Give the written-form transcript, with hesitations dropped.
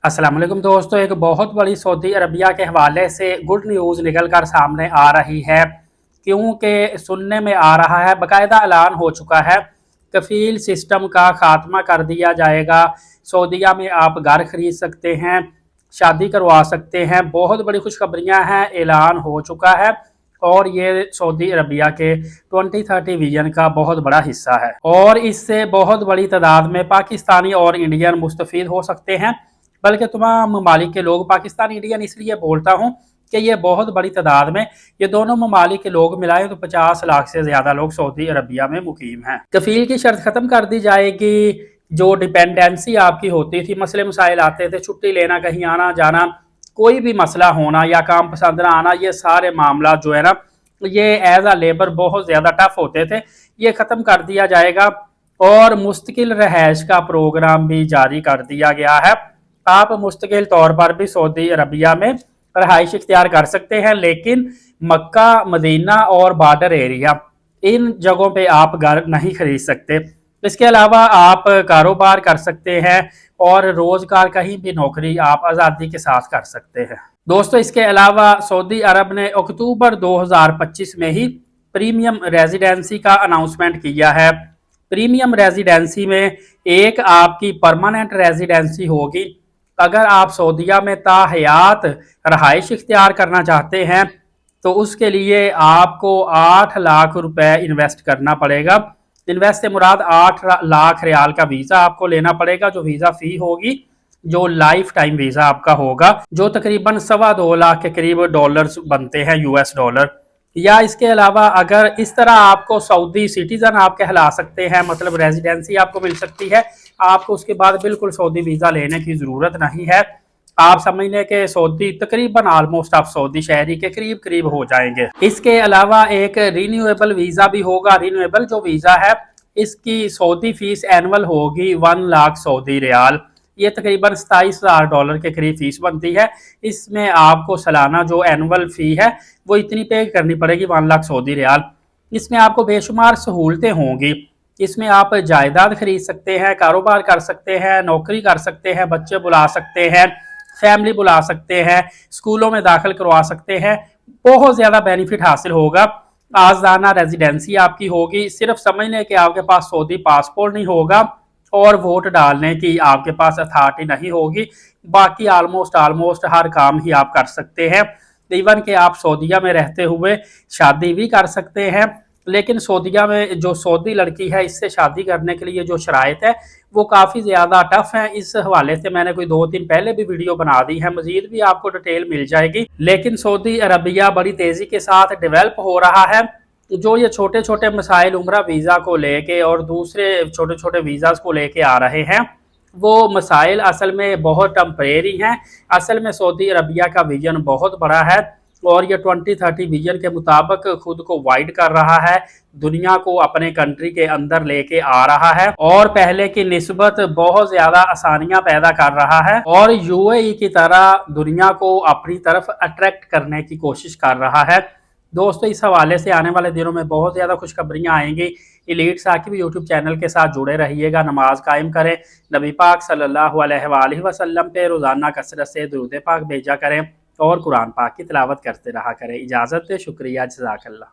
अस्सलाम वालेकुम दोस्तों, एक बहुत बड़ी सऊदी अरबिया के हवाले से गुड न्यूज़ निकल कर सामने आ रही है, क्योंकि सुनने में आ रहा है, बाकायदा ऐलान हो चुका है, कफ़ील सिस्टम का खात्मा कर दिया जाएगा। सऊदीया में आप घर खरीद सकते हैं, शादी करवा सकते हैं। बहुत बड़ी खुशखबरियाँ हैं, ऐलान हो चुका है और ये सऊदी अरबिया के 2030 विजन का बहुत बड़ा हिस्सा है और इससे बहुत बड़ी तादाद में पाकिस्तानी और इंडियन मुस्तफ़ीद हो सकते हैं। बल्कि तमाम ममालिक के लोग, पाकिस्तान इंडियन इसलिए बोलता हूँ कि ये बहुत बड़ी तादाद में ये दोनों ममालिक के लोग मिलाए तो 50 लाख से ज़्यादा लोग सऊदी अरबिया में मुकीम हैं। कफ़ील की शर्त ख़त्म कर दी जाएगी। जो डिपेंडेंसी आपकी होती थी, मसले मसाइल आते थे, छुट्टी लेना, कहीं आना जाना, कोई भी मसला होना या काम पसंद ना आना, ये सारे मामला जो है ना, ये एज आ लेबर बहुत ज़्यादा टफ होते थे, ये ख़त्म कर दिया जाएगा। और मुस्तकिल रहायश का प्रोग्राम भी जारी कर दिया गया है। आप मुस्तकिल तौर पर भी सऊदी अरबिया में रहाइश इख्तियार कर सकते हैं, लेकिन मक्का, मदीना और बॉर्डर एरिया, इन जगहों पे आप घर नहीं खरीद सकते। इसके अलावा आप कारोबार कर सकते हैं और रोज़गार, कहीं भी नौकरी आप आज़ादी के साथ कर सकते हैं। दोस्तों, इसके अलावा सऊदी अरब ने अक्टूबर 2025 में ही प्रीमियम रेजिडेंसी का अनाउंसमेंट किया है। प्रीमियम रेजिडेंसी में एक आपकी परमानेंट रेजिडेंसी होगी। अगर आप सऊदीया में ताहयात रहाइश इख्तियार करना चाहते हैं तो उसके लिए आपको 8 लाख रुपए इन्वेस्ट करना पड़ेगा। इन्वेस्ट से मुराद 8 लाख रियाल का वीज़ा आपको लेना पड़ेगा, जो वीज़ा फ़ी होगी, जो लाइफ टाइम वीज़ा आपका होगा, जो तकरीबन 2.25 लाख के करीब डॉलर्स बनते हैं, यूएस डॉलर। या इसके अलावा अगर इस तरह आपको सऊदी सिटीज़न आप कहला सकते हैं, मतलब रेजिडेंसी आपको मिल सकती है, आपको उसके बाद बिल्कुल सऊदी वीज़ा लेने की ज़रूरत नहीं है। आप समझ लें कि सऊदी तकरीबन ऑलमोस्ट आप सऊदी शहरी के करीब करीब हो जाएंगे। इसके अलावा एक रिन्यूएबल वीज़ा भी होगा। रिन्यूएबल जो वीज़ा है, इसकी सऊदी फीस एनुअल होगी 1 लाख सऊदी रियाल। ये तकरीबन 27,000 डॉलर के करीब फीस बनती है। इसमें आपको सालाना जो एनुअल फ़ी है वो इतनी पे करनी पड़ेगी, 1 लाख सऊदी रियाल। इसमें आपको बेशुमार सहूलतें होंगी। इसमें आप जायदाद खरीद सकते हैं, कारोबार कर सकते हैं, नौकरी कर सकते हैं, बच्चे बुला सकते हैं, फैमिली बुला सकते हैं, स्कूलों में दाखिल करवा सकते हैं। बहुत ज़्यादा बेनिफिट हासिल होगा। आज़ाना रेजिडेंसी आपकी होगी। सिर्फ समझने कि आपके पास सऊदी पासपोर्ट नहीं होगा और वोट डालने की आपके पास अथॉरिटी नहीं होगी, बाकी आलमोस्ट हर काम ही आप कर सकते हैं। इवन कि आप सऊदीया में रहते हुए शादी भी कर सकते हैं। लेकिन सऊदीया में जो सऊदी लड़की है, इससे शादी करने के लिए जो शराइत है वो काफ़ी ज़्यादा टफ है। इस हवाले से मैंने कोई 2-3 पहले भी वीडियो बना दी है, मजीद भी आपको डिटेल मिल जाएगी। लेकिन सऊदी अरबिया बड़ी तेज़ी के साथ डेवलप हो रहा है। जो ये छोटे छोटे मसाइल उम्रा वीज़ा को लेके और दूसरे छोटे छोटे वीज़ाज़ को लेके आ रहे हैं, वो मसाइल असल में बहुत टेम्परेरी हैं। असल में सऊदी अरबिया का विजन बहुत बड़ा है और ये 2030 विजन के मुताबिक खुद को वाइड कर रहा है, दुनिया को अपने कंट्री के अंदर लेके आ रहा है और पहले की निस्बत बहुत ज़्यादा आसानियां पैदा कर रहा है और यूएई की तरह दुनिया को अपनी तरफ अट्रैक्ट करने की कोशिश कर रहा है। दोस्तों, इस हवाले से आने वाले दिनों में बहुत ज़्यादा खुशखबरियाँ आएंगी। एलीट साकिब यूट्यूब चैनल के साथ जुड़े रहिएगा। नमाज कायम करें, नबी पाक सल्लल्लाहु अलैहि वसल्लम पे रोज़ाना कसरत से दुरूद पाक भेजा करें और कुरान पाक की तिलावत करते रहा करें। इजाज़त दे, शुक्रिया, जज़ाकल्लाह।